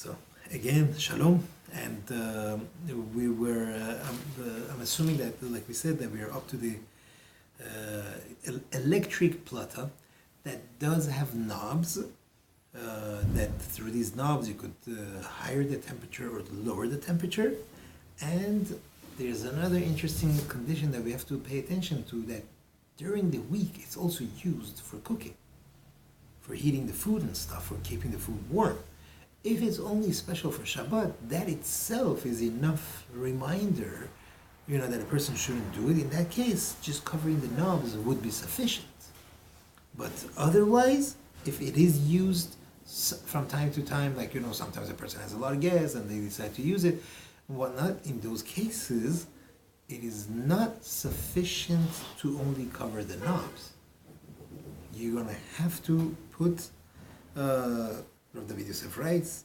So again, shalom, and we were. I'm assuming that, like we said, that we are up to the electric plata that does have knobs. That through these knobs you could higher the temperature or lower the temperature, and there's another interesting condition that we have to pay attention to, that during the week it's also used for cooking, for heating the food and stuff, for keeping the food warm. If it's only special for Shabbat, that itself is enough reminder, that a person shouldn't do it. In that case, just covering the knobs would be sufficient. But otherwise, if it is used from time to time, like, sometimes a person has a lot of gas and they decide to use it and whatnot, in those cases, it is not sufficient to only cover the knobs. You're going to have to put, the video Yosef writes,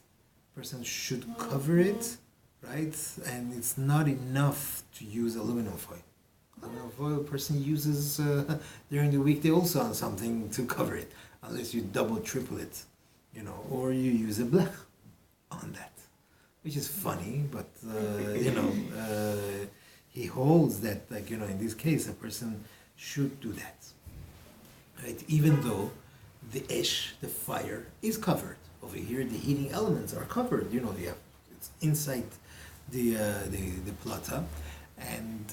person should cover it, right? And it's not enough to use aluminum foil. Aluminum foil person uses during the weekday also on something to cover it, unless you double, triple it, or you use a blech on that, which is funny, but, he holds that, in this case, a person should do that, right? Even though the esh, the fire, is covered. Over here, the heating elements are covered. It's inside the plata, and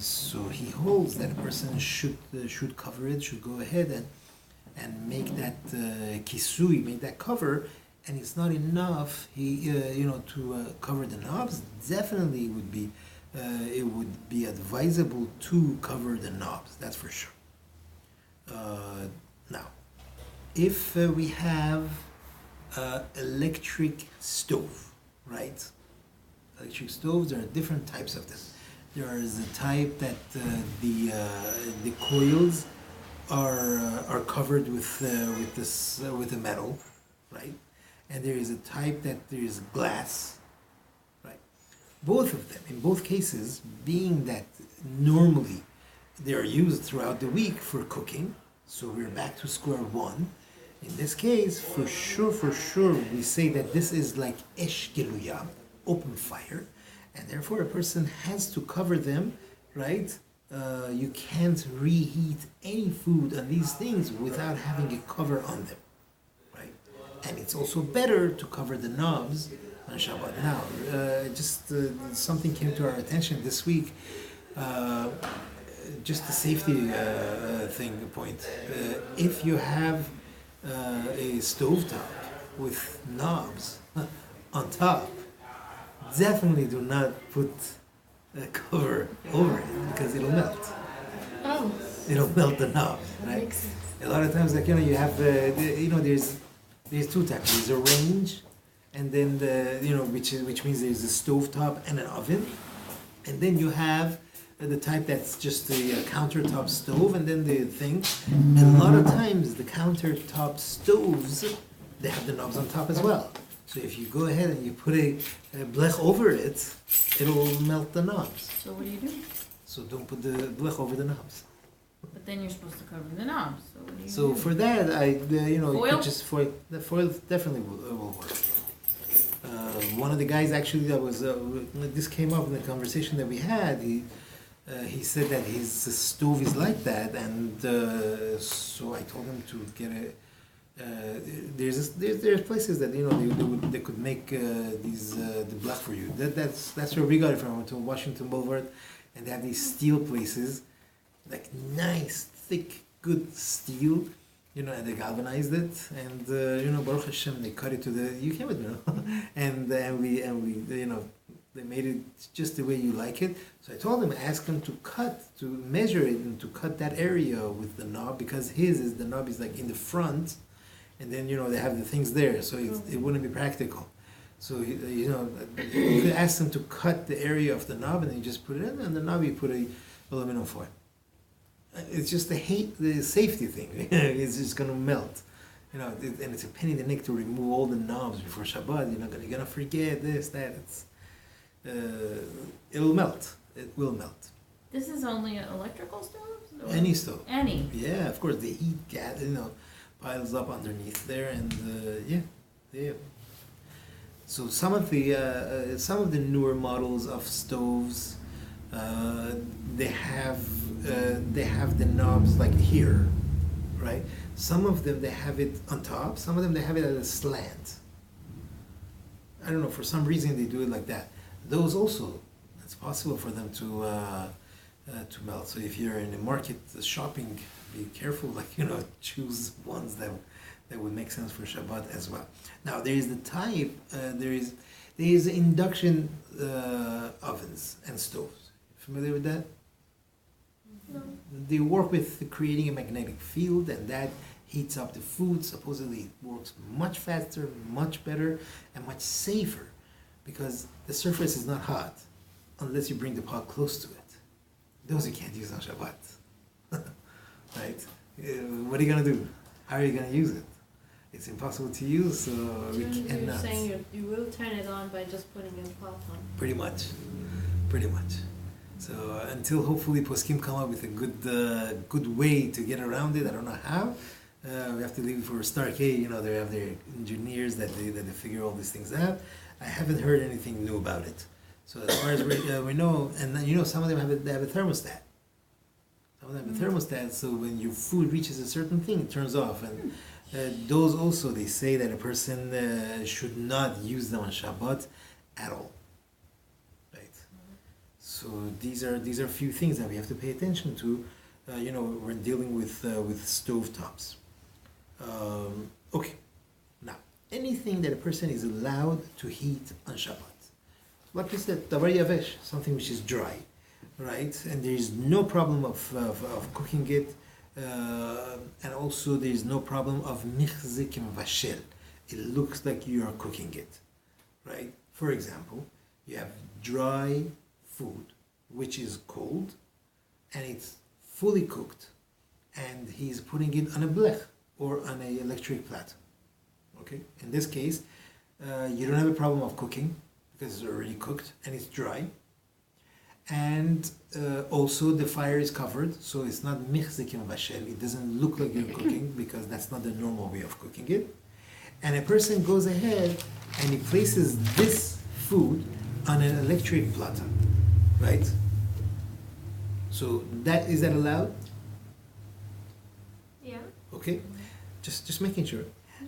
so he holds that a person should cover it, should go ahead and make that kisui, make that cover, and it's not enough. To cover the knobs. Definitely it would be advisable to cover the knobs. That's for sure. Now, if we have electric stove, right? Electric stoves, there are different types of them. There is a type that the coils are covered with a metal, right? And there is a type that there is glass, right? Both of them, in both cases, being that normally they are used throughout the week for cooking, so we're back to square one. In this case, for sure, we say that this is like esh geluya, open fire, and therefore a person has to cover them, right? You can't reheat any food on these things without having a cover on them, right? And it's also better to cover the knobs on Shabbat. Now, something came to our attention this week, just a safety point. If you have a stovetop with knobs on top, definitely do not put a cover over it, because it'll melt. Oh. It'll melt the knob, right? Makes sense. A lot of times, you have, there's two types. There's a range, and then which means there's a stovetop and an oven, and then you have the type that's just the countertop stove, and then the thing. And a lot of times the countertop stoves, they have the knobs on top as well. So if you go ahead and you put a blech over it, it'll melt the knobs. So what do you do? So don't put the blech over the knobs. But then you're supposed to cover the knobs. So what do you So do? for that, you Foil? could just foil. The foil definitely will work. One of the guys actually that was this came up in the conversation that we had. He said that his stove is like that, and so I told him to get a. There's places that they could make these the black for you. That's where we got it from. I went to Washington Boulevard, and they have these steel places, like nice, thick, good steel, and they galvanized it, and Baruch Hashem, they cut it to the. You came with me, and we they made it just the way you like it. So I told him, ask him to measure it and to cut that area with the knob, because the knob is like in the front, and then they have the things there, so it wouldn't be practical. So you could ask them to cut the area of the knob, and then you just put it in, and the knob you put a aluminum foil. It's just the safety thing. It's just gonna melt, and it's a pain in the neck to remove all the knobs before Shabbat. You're gonna forget this, that. It'll melt. It will melt. This is only electrical stoves? Or? Any stove. Any? Yeah, of course. The heat piles up underneath there, and yeah. So some of the newer models of stoves, they have the knobs like here, right? Some of them they have it on top. Some of them they have it at a slant. I don't know, for some reason they do it like that. Those also, it's possible for them to melt. So if you're in the market shopping, be careful, choose ones that would make sense for Shabbat as well. Now there is the type, there is induction ovens and stoves. Familiar with that? No. They work with creating a magnetic field, and that heats up the food. Supposedly it works much faster, much better, and much safer, because the surface is not hot unless you bring the pot close to it. Those you can't use on Shabbat. Right? What are you going to do? How are you going to use it? It's impossible to use, so we cannot. You're saying you will turn it on by just putting a pot on. Pretty much. So until hopefully Poskim come up with a good way to get around it, I don't know how. We have to leave it for Zargari. They have their engineers that they figure all these things out. I haven't heard anything new about it. So as far as we know, and then, some of them have a thermostat. Some of them have a thermostat, so when your food reaches a certain thing, it turns off. And those also, they say that a person should not use them on Shabbat at all. Right? So these are a few things that we have to pay attention to. When dealing with stove tops. Okay. Now, anything that a person is allowed to heat on Shabbat. Like we said, davar yavesh, something which is dry, right? And there is no problem of cooking it, and also there is no problem of michzik vashel. It looks like you are cooking it, right? For example, you have dry food, which is cold, and it's fully cooked, and he's putting it on a blech or on an electric platter. Okay, in this case, you don't have a problem of cooking because it's already cooked and it's dry, and also the fire is covered, so it's not michzikim vashel. It doesn't look like you're cooking because that's not the normal way of cooking it. And a person goes ahead and he places this food on an electric platter, right? So is that allowed? Yeah. Okay, just making sure.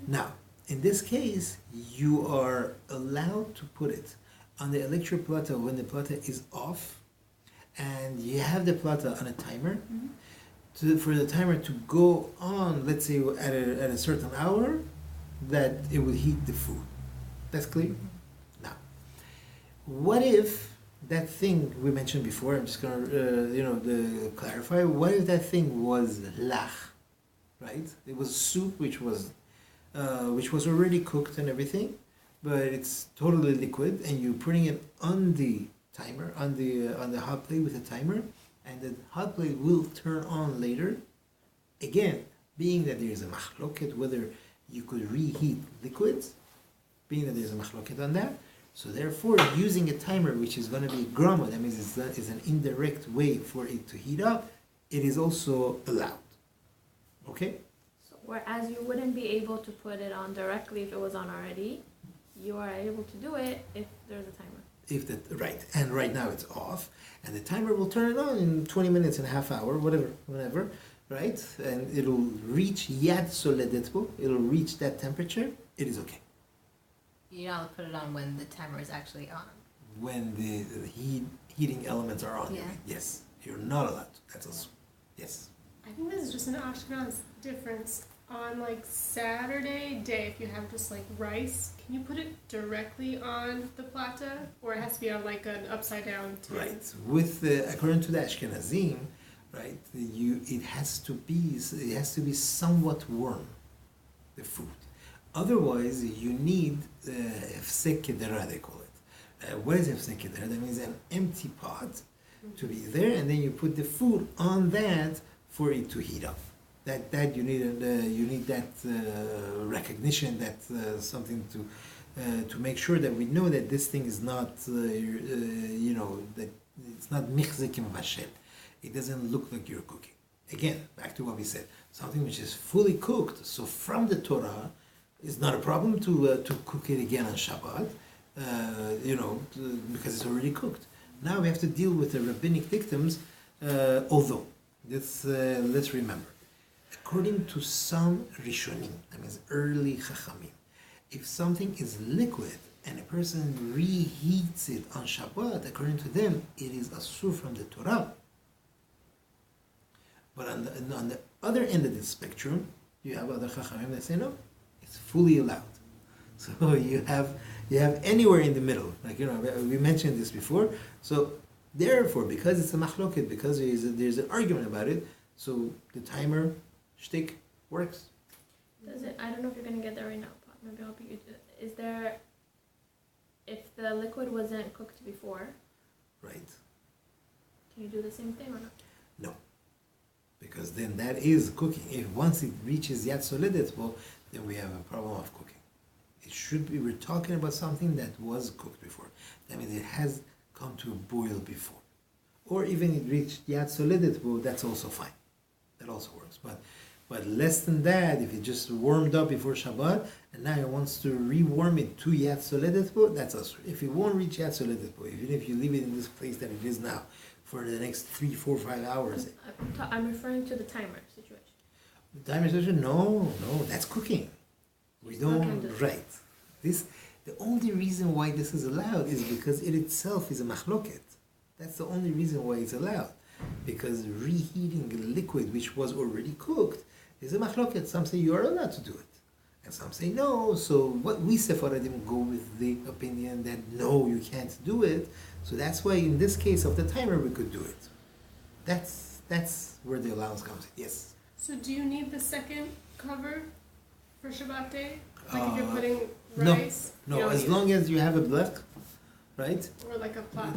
Now, in this case, you are allowed to put it on the electric platter when the platter is off, and you have the platter on a timer. For the timer to go on, let's say at a certain hour, that it will heat the food. That's clear? Now, what if that thing we mentioned before, I'm just going to clarify, what if that thing was lach, right? It was soup which was already cooked and everything, but it's totally liquid, and you're putting it on the timer, on the hot plate with a timer, and the hot plate will turn on later. Again, being that there's a machloket whether you could reheat liquids, being that there's a machloket on that, so therefore using a timer which is going to be grama, that means it's an indirect way for it to heat up, it is also allowed. Okay? So whereas you wouldn't be able to put it on directly if it was on already, you are able to do it if there's a timer. Right, and right now it's off, and the timer will turn it on in 20 minutes and a half hour, whenever, right? And it'll reach yad soledetbo, it'll reach that temperature, it is okay. You're not allowed to put it on when the timer is actually on. When the heating elements are on, Yeah. yes, you're not allowed to. That's also, yes. I think this is just an Ashkenaz difference. On like Saturday day, if you have just like rice, can you put it directly on the plata, or it has to be on like an upside down too? Right. According to the Ashkenazim, right, it has to be somewhat warm, the food. Otherwise, you need hefsek kedera, they call it. What is hefsek kedera? That means an empty pot to be there, and then you put the food on that for it to heat up. That you need that recognition, that something to make sure that we know that this thing is not that it's not michzikim vashel. It doesn't look like you're cooking. Again, back to what we said, something which is fully cooked. So from the Torah, it's not a problem to cook it again on Shabbat, because it's already cooked. Now we have to deal with the rabbinic dictums, although, let's remember, according to some Rishonim, that means early Chachamim, if something is liquid and a person reheats it on Shabbat, according to them, it is asur from the Torah. But on the other end of the spectrum, you have other Chachamim that say no, it's fully allowed. So you have anywhere in the middle, like we mentioned this before. So therefore, because it's a machloket, because there's an argument about it, so the timer shtick works. Does it? I don't know if you're gonna get there right now. But maybe I'll be. Is there? If the liquid wasn't cooked before, Right? can you do the same thing or not? No, because then that is cooking. If once it reaches yad solidet, well, then we have a problem of cooking. It should be. We're talking about something that was cooked before. That means it has come to a boil before, or even it reached yad solidet. Well, that's also fine. That also works. But less than that, if it just warmed up before Shabbat and now it wants to rewarm it to yad solidet, that's also. If it won't reach yad solidet, even if you leave it in this place that it is now for the next 3, 4, 5 hours. I'm referring to the timer situation. The timer session, no, that's cooking. We don't, right. The only reason why this is allowed is because it itself is a machloket. That's the only reason why it's allowed. Because reheating a liquid which was already cooked is a machloket. Some say you are allowed to do it. And some say no. So what we Sephardim go with the opinion that no, you can't do it. So that's why in this case of the timer we could do it. That's where the allowance comes in. Yes. So do you need the second cover for Shabbat day? Like if you're putting No, rice? no. You don't As need long as you have a blech, right? Or like a plot.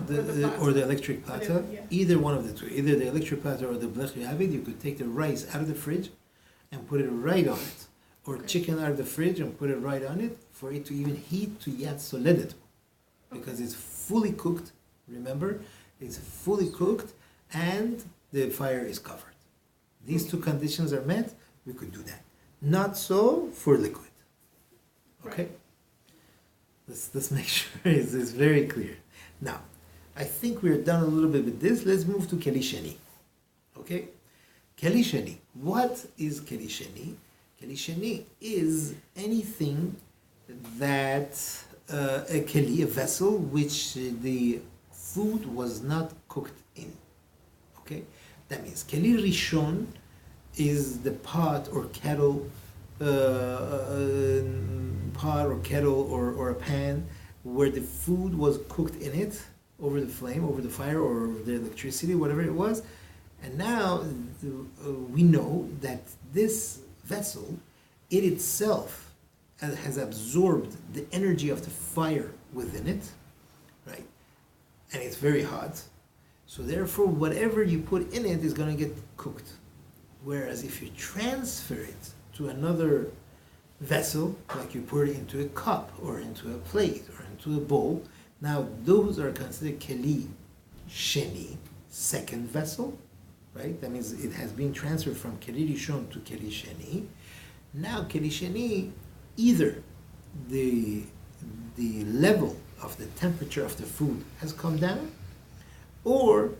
Or the electric platter, Yeah. either one of the two, either the electric platter or the blech you have it, you could take the rice out of the fridge and put it right on it. Or Okay. chicken out of the fridge and put it right on it for it to even heat to yad soledet. Because it's fully cooked, remember? It's fully cooked and the fire is covered. These two conditions are met, we could do that. Not so for liquid. Okay? Let's make sure it's very clear. Now, I think we're done a little bit with this. Let's move to Keli Sheni. Okay? Keli Sheni. What is Keli Sheni? Keli Sheni is anything that a keli, a vessel, which the food was not cooked in. Okay? That means Keli Rishon is the pot or kettle, or a pan where the food was cooked in it over the flame, over the fire, or the electricity, whatever it was. And now we know that this vessel, it itself has absorbed the energy of the fire within it, right? And it's very hot. So therefore, whatever you put in it is going to get cooked. Whereas if you transfer it to another vessel, like you put it into a cup or into a plate or into a bowl, now those are considered keli sheni, second vessel, right? That means it has been transferred from keli rishon to keli sheni. Now keli sheni, either the level of the temperature of the food has come down, or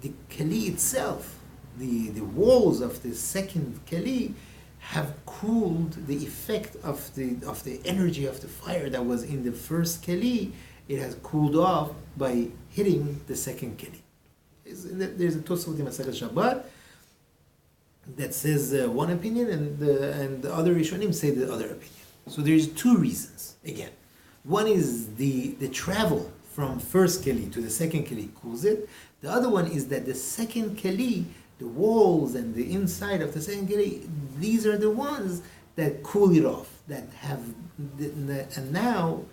the keli itself, the walls of the second keli have cooled the effect of the energy of the fire that was in the first keli. It has cooled off by hitting the second keli. There's a Tosafot in Masechet Shabbat that says one opinion, and the other Rishonim say the other opinion. So there's two reasons. Again, one is the travel from first keli to the second keli cools it. The other one is that the second keli, the walls and the inside of the second keli, these are the ones that cool it off, that have, and now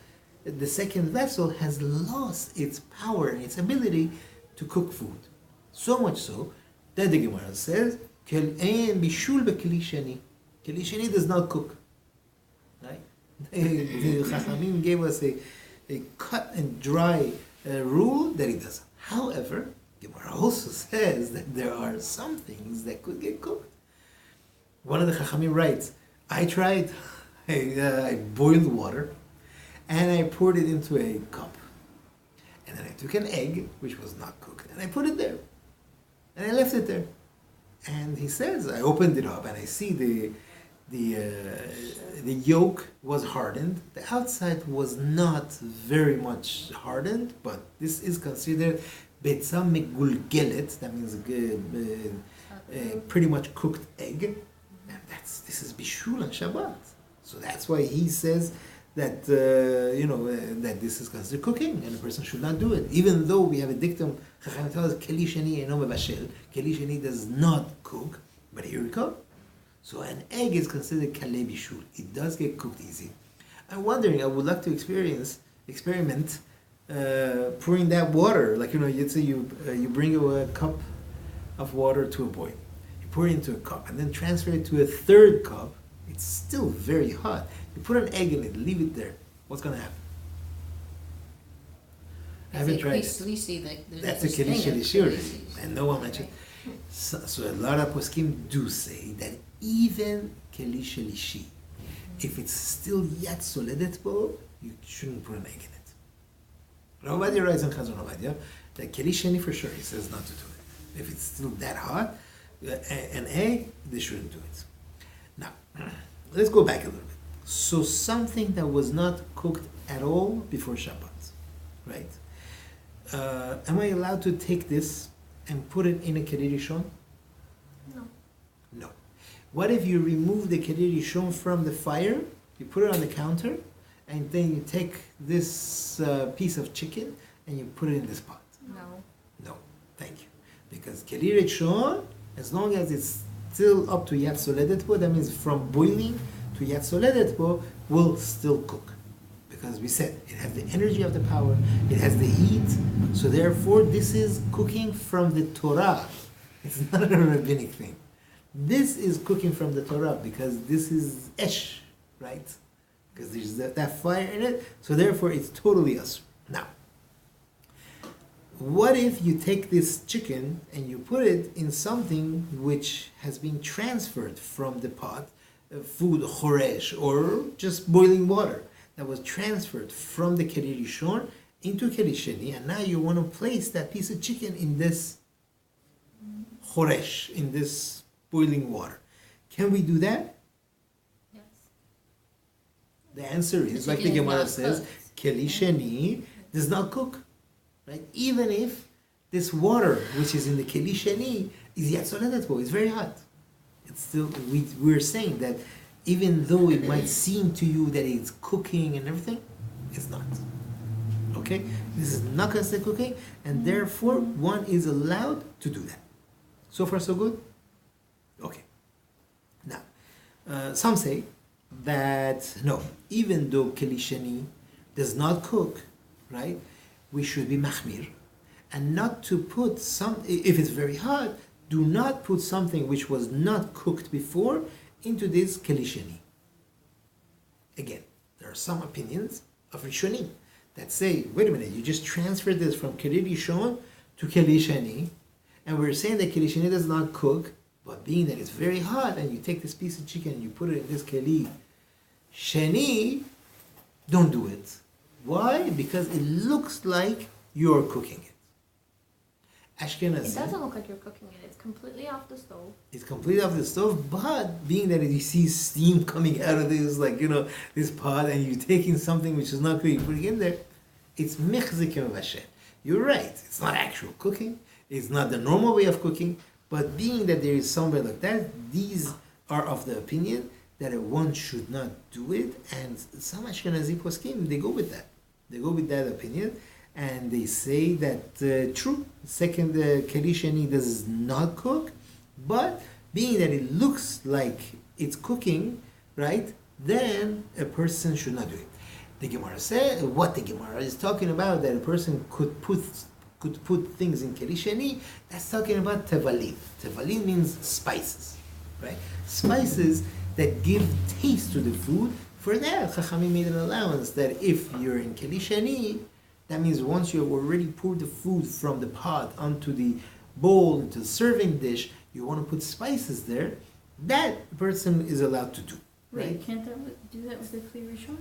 the second vessel has lost its power and its ability to cook food. So much so that the Gemara says, "Kel ein bishul bekeli sheni." Keli sheni does not cook. Right? The Chachamim gave us a cut and dry rule that it doesn't. However, Gemara also says that there are some things that could get cooked. One of the Chachamim writes, I tried, I boiled water, and I poured it into a cup. And then I took an egg, which was not cooked, and I put it there. And I left it there. And he says, I opened it up and I see the yolk was hardened. The outside was not very much hardened, but this is considered betza megulgelet. That means pretty much cooked egg. And this is bishul on Shabbat. So that's why he says that that this is considered cooking, and a person should not do it. Even though we have a dictum, Chachamim tell us keli sheni eino mevashel. Keli sheni does not cook, but here we go. So an egg is considered kalei bishul. It does get cooked easy. I'm wondering. I would like to experiment pouring that water. Like you'd say you bring a cup of water to a boil. You pour it into a cup, and then transfer it to a third cup. It's still very hot. You put an egg in it, leave it there. What's going to happen? I haven't tried it. We see that That's a keli shelishi, and no one mentioned. So a lot of poskim do say that even keli shelishi, if it's still yet soledet bo, you shouldn't put an egg in it. Rav Ovadia writes in Chazon Ovadia that keli sheni for sure, he says not to do it. If it's still that hot, an egg, they shouldn't do it. Now, let's go back a little bit. So something that was not cooked at all before Shabbat, right? Am I allowed to take this and put it in a keri rishon? No. No. What if you remove the keri rishon from the fire, you put it on the counter, and then you take this piece of chicken and you put it in this pot? No. No. Thank you. Because keri rishon, as long as it's still up to yat soledet bo, that means from boiling to yat soledet bo, will still cook. Because we said it has the energy of the power, it has the heat, so therefore this is cooking from the Torah. It's not a rabbinic thing. This is cooking from the Torah because this is esh, right? Because there's that fire in it, so therefore it's totally asur. Now, what if you take this chicken and you put it in something which has been transferred from the pot, food choresh, or just boiling water that was transferred from the keri rishon into keri sheni, and now you want to place that piece of chicken in this choresh, in this boiling water. Can we do that? Yes. The answer is, The like the chicken is Gemara not says, cooked. keri sheni does not cook. Right? Even if this water, which is in the keli sheni, is yat soledet bo, it's very hot. It's still, we're saying that even though it might seem to you that it's cooking and everything, it's not. Okay? This is not considered cooking, and therefore one is allowed to do that. So far, so good? Okay. Now, some say that no, even though keli sheni does not cook, right? We should be machmir, and not to put some, if it's very hot, do not put something which was not cooked before into this keli sheni. Again, there are some opinions of Rishonim that say, wait a minute, you just transferred this from keli rishon to keli sheni, and we're saying that keli sheni does not cook, but being that it's very hot, and you take this piece of chicken and you put it in this keli sheni, don't do it. Why? Because it looks like you're cooking it. Ashkenazi. It doesn't look like you're cooking it. It's completely off the stove. It's completely off the stove, but being that you see steam coming out of this, this pot, and you're taking something which is not cooking, you're putting it in there, it's mechzikim vashem. You're right. It's not actual cooking. It's not the normal way of cooking, but being that there is somewhere like that, these are of the opinion that one should not do it, and some Ashkenazi poskim, they go with that. They go with that opinion, and they say that true, second keli sheni does not cook, but being that it looks like it's cooking, right, then a person should not do it. The Gemara says, what the Gemara is talking about, that a person could put things in keli sheni, that's talking about tevalin. Tevalin means spices, right? Spices that give taste to the food. For that, Chachamim made an allowance that if you're in keli sheni, that means once you have already poured the food from the pot onto the bowl, into the serving dish, you want to put spices there, that person is allowed to do. Right? Wait, can't that do that with the kli rishon?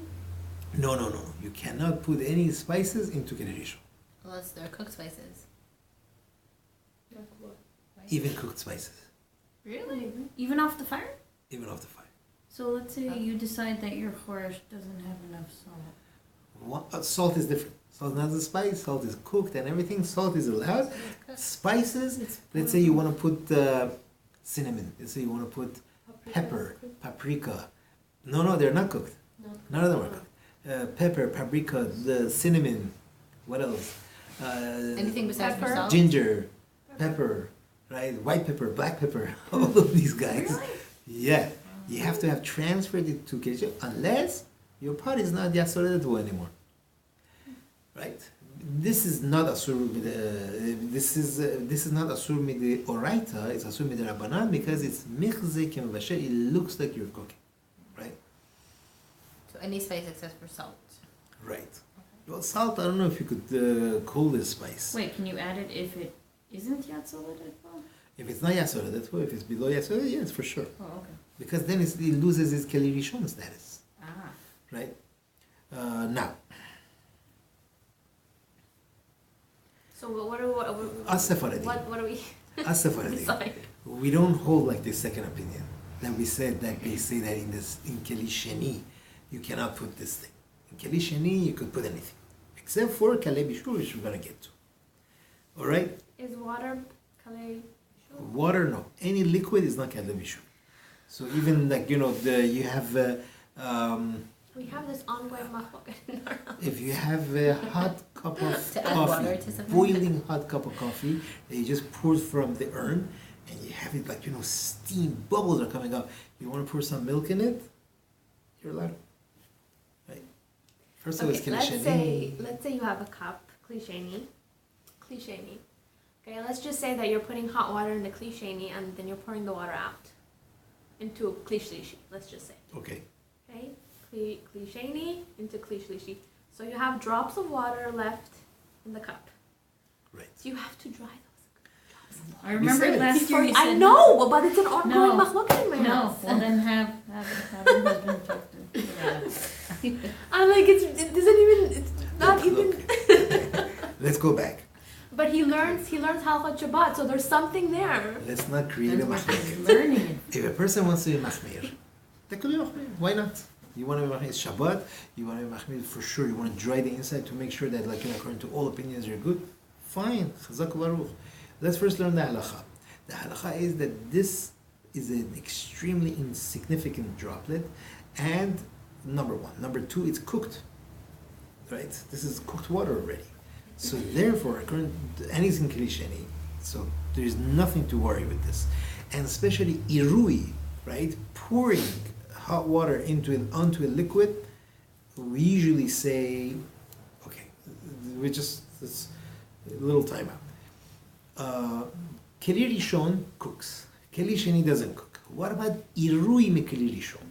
No. You cannot put any spices into Keli Rishon. Unless they're cooked spices. Like what? Even cooked spices. Really? Even off the fire? Even off the fire. So let's say you decide that your chorish doesn't have enough salt. Salt is different. Salt is not a spice. Salt is cooked and everything. Salt is allowed. Spices, let's say you want to put cinnamon. Let's say you want to put pepper, paprika. No, they're not cooked. No. None of them are cooked. Pepper, paprika, the cinnamon. What else? Anything besides Pepper. salt? Ginger, pepper, right? White pepper, black pepper. All of these guys. Really? Yeah. You have to have transferred it to kitchen unless your pot is not yasoredetu anymore. Right? This is not asur this is not asur mid oraita, it's asur mid rabbanan because it's michze kemvasher, it looks like you're cooking. Right? So any spice except for salt. Right. Well, salt, I don't know if you could call this spice. Wait, can you add it if it isn't yatzoled? If it's not yasoredetu, if it's below yasoredetu, yes, for sure. Oh, okay. Because then it loses its Keli Rishon status. Ah. Right? Now, So what are us Sephardim. what are we Us Sephardim. decide? We don't hold like the second opinion. That we said that they say that in Keli Sheni, you cannot put this thing. In Keli Sheni, you could put anything. Except for Kalei Bishur, which we're going to get to. Alright? Is water kalei? Water, no. Any liquid is not Kalei Bishur. So even like, you have... We have this ongoing machloket in our house. if you have a hot cup of To add water coffee, to something? boiling hot cup of coffee, that you just pour from the urn, and you have it like, steam, bubbles are coming up. You want to pour some milk in it? You're allowed. Right? First of all, it's Okay, let's say you have a cup, klisheni. Okay, let's just say that you're putting hot water in the klisheni and then you're pouring the water out into klishlishi, let's just say. Okay. Okay? Klisheni into klishlishi. So you have drops of water left in the cup. Right. So you have to dry those drops. I remember said it. last year you I said know, but it's an ongoing No. machloket in my no. house. Well, then have your husband talk to you. I'm like, it doesn't even, it's not even. Look. Let's go back. But he learns Halachot Shabbat, so there's something there. Let's not create a That's why machmir. he's learning it. If a person wants to be machmir, that could be machmir. Why not? You want to be machmir, it's Shabbat. You want to be machmir for sure. You want to dry the inside to make sure that, according to all opinions, you're good. Fine. Chazak baruch. Let's first learn the halacha. The halacha is that this is an extremely insignificant droplet, and number one. Number two, it's cooked. Right? This is cooked water already. So therefore, according to anything klisheni, so there's nothing to worry with this. And especially irui, right? Pouring hot water onto a liquid, we usually say, okay, it's a little timeout. Keli Rishon cooks. Keli Sheni doesn't cook. What about irui me Keli Rishon?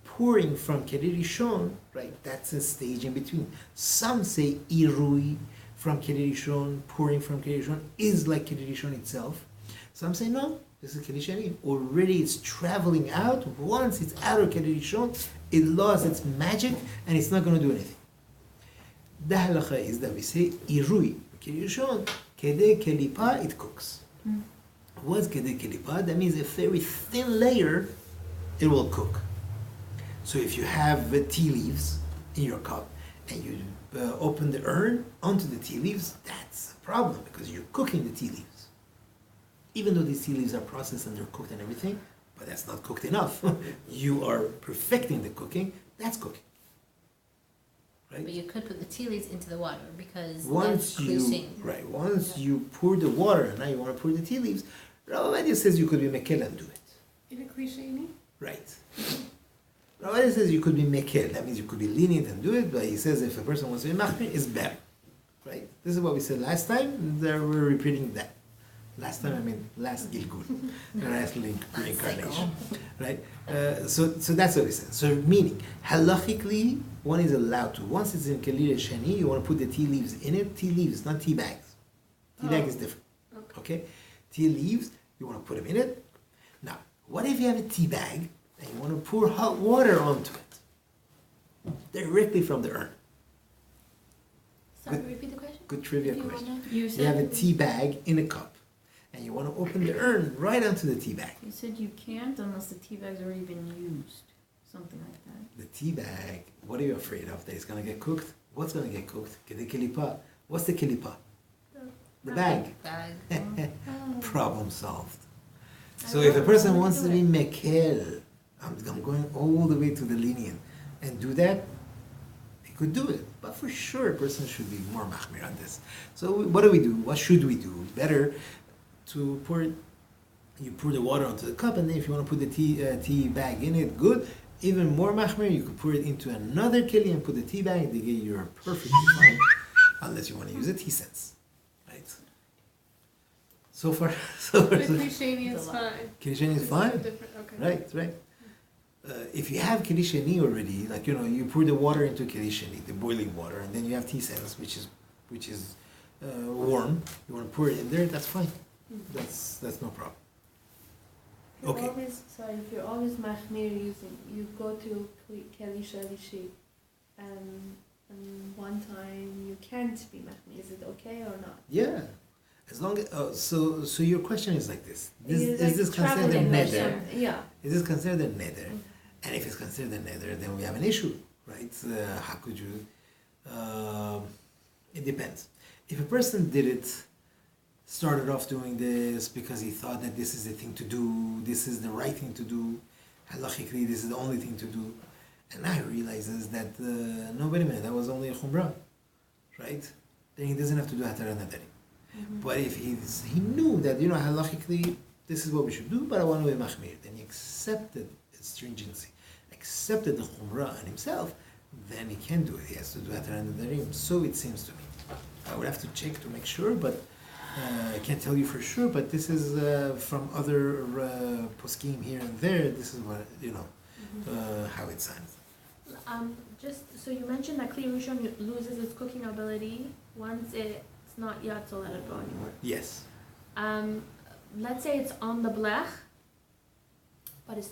Pouring from Keli Rishon, right? That's a stage in between. Some say irui from Keli Rishon, pouring from Keli Rishon is like Keli Rishon itself. Some say no, this is Keli Sheni. Already it's traveling out. Once it's out of Keli Rishon, it lost its magic and it's not going to do anything. The halacha is that we say irui, Keli Rishon, kede kelipa, it cooks. What's kede kelipa? That means a very thin layer, it will cook. So if you have tea leaves in your cup and you open the urn onto the tea leaves, that's a problem because you're cooking the tea leaves. Even though these tea leaves are processed and they're cooked and everything, but that's not cooked enough. You are perfecting the cooking, that's cooking. Right? But you could put the tea leaves into the water because Once that's you cruising. once you pour the water and now you want to pour the tea leaves, Rabbi says you could be mekel and do it. In a klisheni? Right. Rabbi says you could be mekel, that means you could be lenient and do it, but he says if a person wants to be machmir, it's better. Right? This is what we said last time, we're repeating that. Last time, I mean last Gilgul, the last reincarnation. Right? So that's what we said. So meaning, halachically, one is allowed to. Once it's in Keli Sheni, you want to put the tea leaves in it. Tea leaves, not tea bags. Tea bag is different. Okay? Tea leaves, you want to put them in it. Now, what if you have a tea bag and you want to pour hot water onto it? directly from the urn. Sorry, Good. repeat the question. Good trivia If you question. wanna- You You have a said, tea bag in a cup, and you want to open the urn right onto the tea bag. you said you can't unless the tea bag's already been used, something like that. The tea bag, what are you afraid of? That it's going to get cooked? What's going to get cooked? The kilipa. What's the kilipa? The bag. Bag. Oh. Problem solved. I So if a will. person I'm wants to gonna be do mekel, I'm going all the way to the lenient, and do that, he could do it. But for sure, a person should be more machmir on this. So what do we do? What should we do? Better to pour it, you pour the water onto the cup, and then if you want to put the tea bag in it, good. Even more machmir, you could pour it into another keli and put the tea bag, and you're perfectly fine, unless you want to use a tea sense, right? So far, But Klisheni is fine. Kilisheni is It's fine. different, okay. Right. If you have kilisheni already, like you pour the water into kilisheni, the boiling water, and then you have tea sense, which is warm. You want to pour it in there, that's fine. That's no problem. Okay. If you're always machmir using, you go to Keli Shalishi, and one time you can't be machmir. Is it okay or not? Yeah. As long as so your question is like this: is Like this considered a traveling or neder? something. Yeah. Is this considered a neder? And if it's considered a neder, then we have an issue, right? How could you? It depends. If a person did it, started off doing this because he thought that this is the thing to do, this is the right thing to do, halachically this is the only thing to do, and now he realizes that no, wait a minute, that was only a chumrah, right? Then he doesn't have to do hatara nadari. But if he knew that halachically this is what we should do, but I want to be machmir, then he accepted its stringency, accepted the chumrah on himself, then he can do it. He has to do hatara nadarim. So it seems to me. I would have to check to make sure, but I can't tell you for sure. But this is from other poskim here and there. This is what how it sounds. Just so you mentioned that Kli Rishon loses its cooking ability once it's not yat to let it go anymore. Yes. Let's say it's on the blech, but it's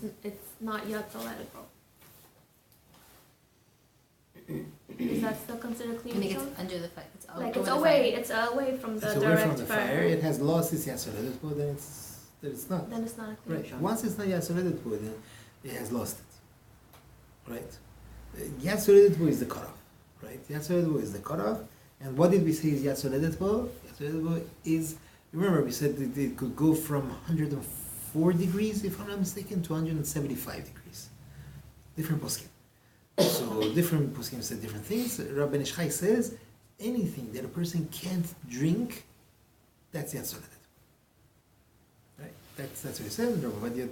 not yat to let it go. Is that still considered Kli I think Rishon? it's under the fire. It's all Like over it's the away. fire. It's away from the It's direct away from the fire. It has lost its yasoredet, then it's not. Then it's not a Kli Right. Rishon. Once it's not yasoredet, then it has lost it. Right. Yasoredet is the cutoff. Right. Yasoredet is the cutoff. And what did we say is yasoredet? Yasoredet is, remember we said that it could go from 104 degrees, if I'm not mistaken, to 175 degrees. Different poskim. So different poskim said different things. Rabbi Nishchai says anything that a person can't drink, that's yasoredet. Right? That's what he said. Rabbi Vadia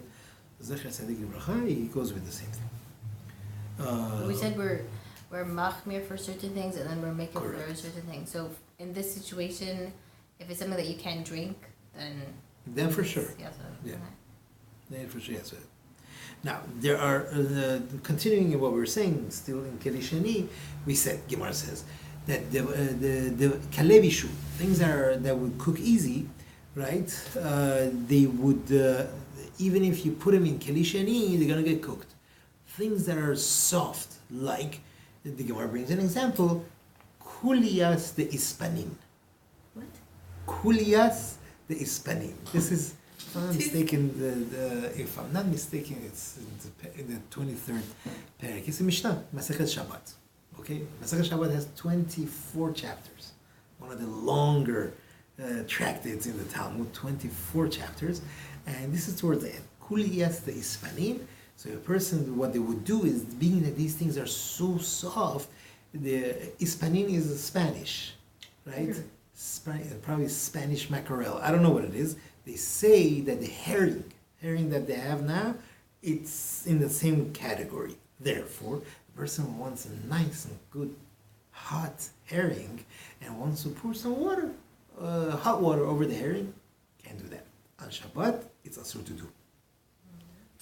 Zecher Tzadik Libracha, he goes with the same thing. We said we're machmir for certain things and then we're making for Correct. certain things. So in this situation, if it's something that you can't drink, then for sure. Yeah. So, Yeah. okay. Then for sure yasoredet. Now, there are, continuing in what we were saying, still in Kelishani, we said, Gemara says, that the kalebishu, things that would cook easy, right, they would, even if you put them in Kelishani, they're going to get cooked. Things that are soft, like, the Gemara brings an example, kulias de ispanin. What? Kulias de ispanin. This is, if I'm not mistaken, it's in the 23rd parak. It's a Mishnah, Masechet Shabbat. Okay, Masechet Shabbat has 24 chapters. One of the longer tractates in the Talmud, 24 chapters, and this is towards the end. Kuliyas the Ispanin. So a person, what they would do is, being that these things are so soft, the Ispanin is Spanish, right? Probably Spanish mackerel. I don't know what it is. They say that the herring that they have now, it's in the same category. Therefore, the person wants a nice and good hot herring and wants to pour some water, hot water over the herring, can't do that. On Shabbat, it's asur to do.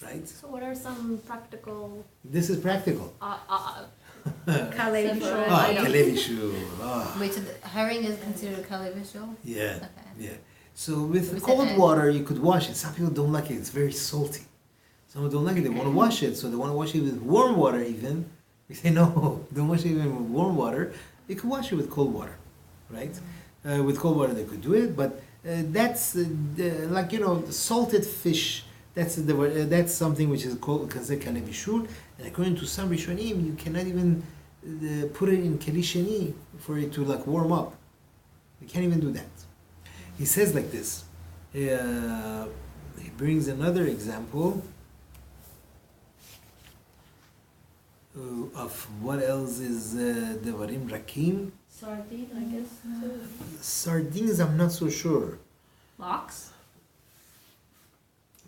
Right? So what are some practical This is practical. kalei Simple. bishul Ah, items? kalevishu. Ah. Wait, so the herring is considered a kalevishol? Yeah, Okay. yeah. So with We said cold egg. water, you could wash it. Some people don't like it. It's very salty. Some people don't like it. They want to wash it, so they want to wash it with warm water even, We say, no, don't wash it even with warm water. You can wash it with cold water, right? With cold water, they could do it, but that's like, the salted fish. That's something which is called considered kale bishul, and according to some Rishonim, you cannot even put it in keli sheni for it to like warm up. You can't even do that. He says like this. He brings another example of what else is devarim rakim. Sardine, I guess. Too. Sardines, I'm not so sure. Lox?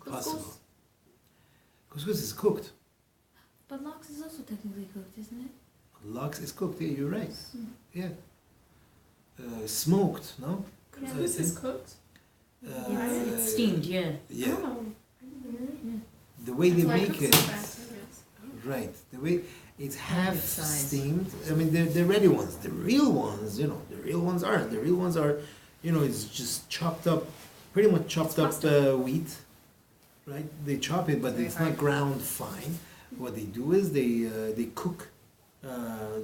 Possible. Couscous is cooked. But lox is also technically cooked, isn't it? Lox is cooked. Yeah, you're right. Yeah. Smoked, no? Couscous is cooked? It's steamed, yeah. Yeah. Oh, I didn't know. The way they That's why I make cook it. so fast, I guess. Right. The way it's half Good size. steamed. I mean, the ready ones. The real ones, the real ones aren't. The real ones are, it's just chopped up, pretty much chopped up wheat. Right? They chop it, but Very it's hard. not ground fine. What they do is they cook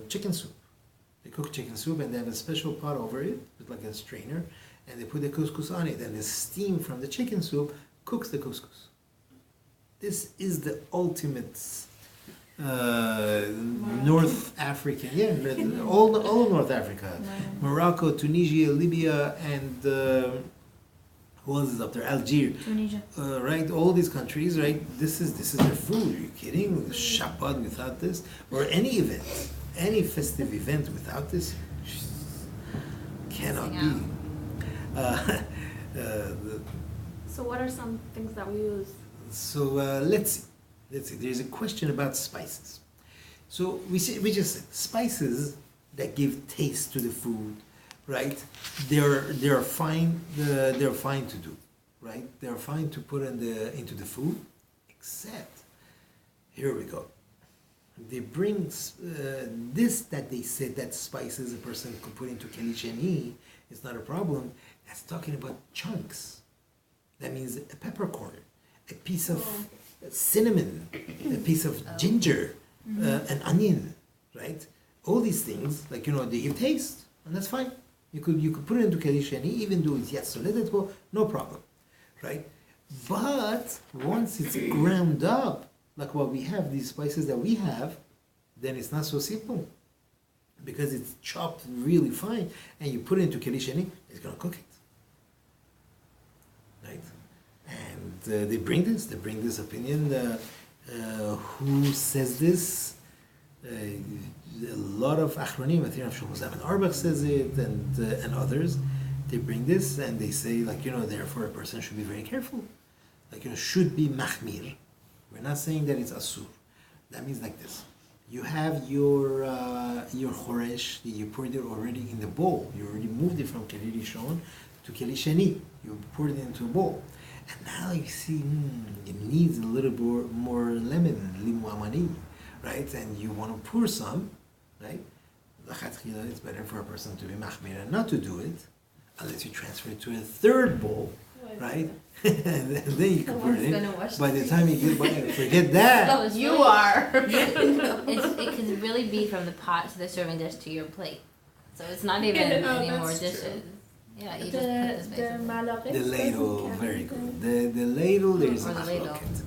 chicken soup. They cook chicken soup and they have a special pot over it with like a strainer, and they put the couscous on it, and the steam from the chicken soup cooks the couscous. This is the ultimate North African, all North Africa, Morocco, Tunisia, Libya, and who else is up there? Algeria. Tunisia. Right, all these countries, right? This is their food. Are you kidding? Shabbat without this, or any event, any festive event without this, cannot be. So what are some things that we use? So let's see. There's a question about spices. So we just said spices that give taste to the food, right? They're fine. They're fine to do, right? They're fine to put into the food, except here we go. They bring this that they said that spices a person could put into keli sheni is not a problem. That's talking about chunks. That means a peppercorn, a piece of cinnamon, a piece of ginger, an onion, right? All these things, like they give taste, and that's fine. You could put it into keli sheni, even though it's yatsoledet, no problem, right? But once it's ground up, like what we have, these spices that we have, then it's not so simple, because it's chopped really fine, and you put it into keli sheni, it's gonna cook it, right? And they bring this opinion. Who says this? A lot of Achronim, I think Shlomo Zalman Auerbach says it, and others. They bring this and they say, therefore a person should be very careful. Should be machmir. We're not saying that it's asur. That means like this. You have your choresh that you poured it already in the bowl. You already moved it from keli rishon to keli sheni. You poured it into a bowl. And now you see, it needs a little more lemon, limu amani, right? And you want to pour some, right? It's better for a person to be machmir and not to do it, unless you transfer it to a third bowl, right? And then you can pour it in. By the time you get, forget that. You are. It can really be from the pot to the serving dish to your plate. So it's not even any more dishes. True. Yeah, you just put this basically. The ladle, very good. The ladle, there's a Or the ladle. machloket.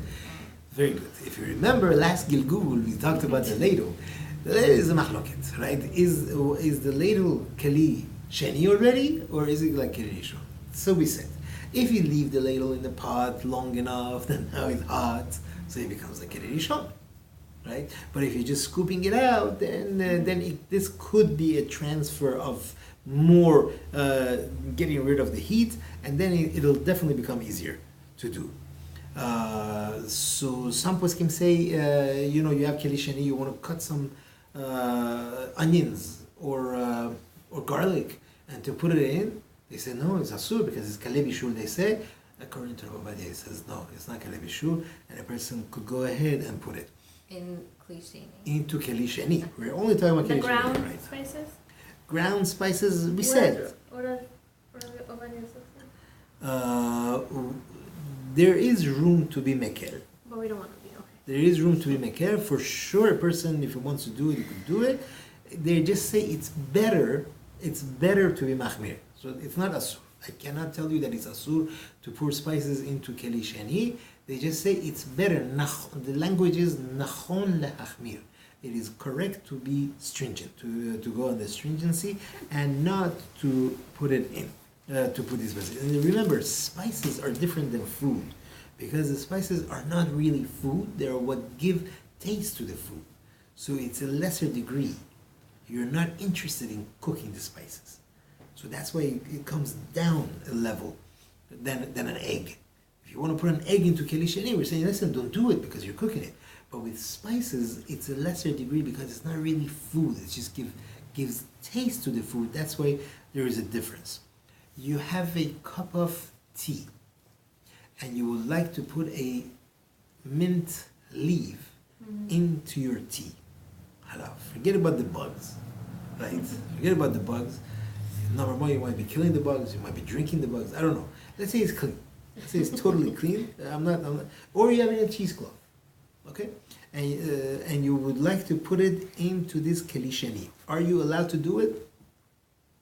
Very good. If you remember last Gilgul, we talked about the ladle. The ladle is a machloket, right? Is the ladle keli sheni already, or is it like keli rishon? So we said, if you leave the ladle in the pot long enough, then now it's hot, so it becomes like keli rishon, right? But if you're just scooping it out, then this could be a transfer of more getting rid of the heat, and then it'll definitely become easier to do. So some poskim say, you have keli sheni, you want to cut some onions or garlic, and to put it in, they say no, it's asur because it's kale bishul. They say, according to Rabbi Ovadia, it says no, it's not kale bishul, and a person could go ahead and put it In kli into keli sheni. We're only talking about The keli sheni ground right now. spices? Ground spices, we said. There is room to be mekel. But we don't want to be, okay. There is room to be meker. For sure, a person, if he wants to do it, he could do it. They just say it's better to be machmir. So it's not asur. I cannot tell you that it's asur to pour spices into keli sheni. They just say it's better. The language is nachon lehachmir. It is correct to be stringent, to go on the stringency, and not to put it in, to put these spices. And remember, spices are different than food, because the spices are not really food. They are what give taste to the food. So it's a lesser degree. You're not interested in cooking the spices. So that's why it comes down a level than an egg. If you want to put an egg into keli sheni, we're saying, listen, don't do it because you're cooking it. But with spices, it's a lesser degree because it's not really food. It just gives taste to the food. That's why there is a difference. You have a cup of tea, and you would like to put a mint leaf into your tea. Forget about the bugs, right? Forget about the bugs. Number one, you might be killing the bugs. You might be drinking the bugs. I don't know. Let's say it's clean. Let's say it's totally clean. I'm not. Or you're having a cheesecloth, okay? And you would like to put it into this keli sheni. Are you allowed to do it?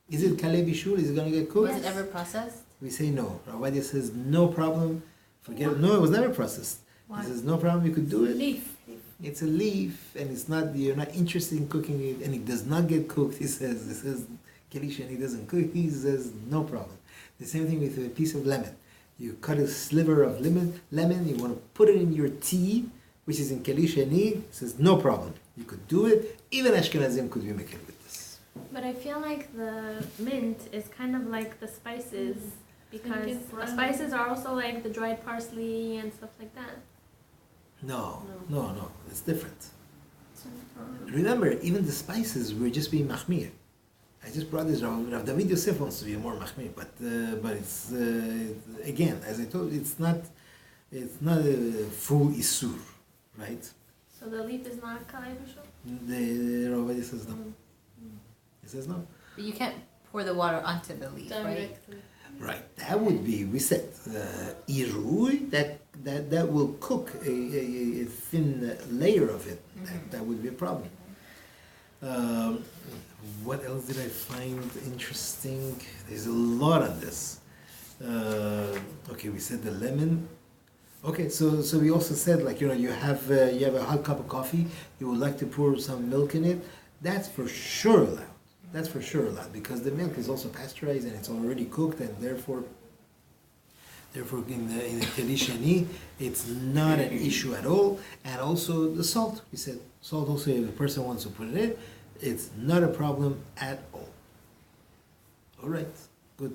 Is it kaleh bishul? Is it going to get cooked? Was it ever processed? We say no. Ravadia says no problem. Forget it. No, it was never processed. Why? He says no problem. You could do it. Leaf. It's a leaf, and it's not. You're not interested in cooking it, and it does not get cooked. He says keli sheni doesn't cook. He says no problem. The same thing with a piece of lemon. You cut a sliver of lemon. You want to put it in your tea, which is in keli sheni. He says no problem. You could do it. Even Ashkenazim could be making with this. But I feel like the mint is kind of like the spices, because spices are also like the dried parsley and stuff like that. No. It's different. Remember, even the spices were just being machmir. I just brought this. Rav David Yosef wants to be more machmir, but it's again, as I told you, it's not a full isur, right? So the leaf is not kaleh bishul? The Rav David says no. He says no. But you can't pour the water onto the leaf, right? Directly. Right. That would be, we said, irui, that will cook a thin layer of it. That would be a problem. What else did I find interesting? There's a lot on this. Okay, we said the lemon. Okay, so we also said, like, you have a hot cup of coffee, you would like to pour some milk in it. That's for sure allowed. That's for sure allowed, because the milk is also pasteurized and it's already cooked, and therefore in the keli sheni, it's not an issue at all. And also the salt, we said salt also, if the person wants to put it in, it's not a problem at all. All right, good.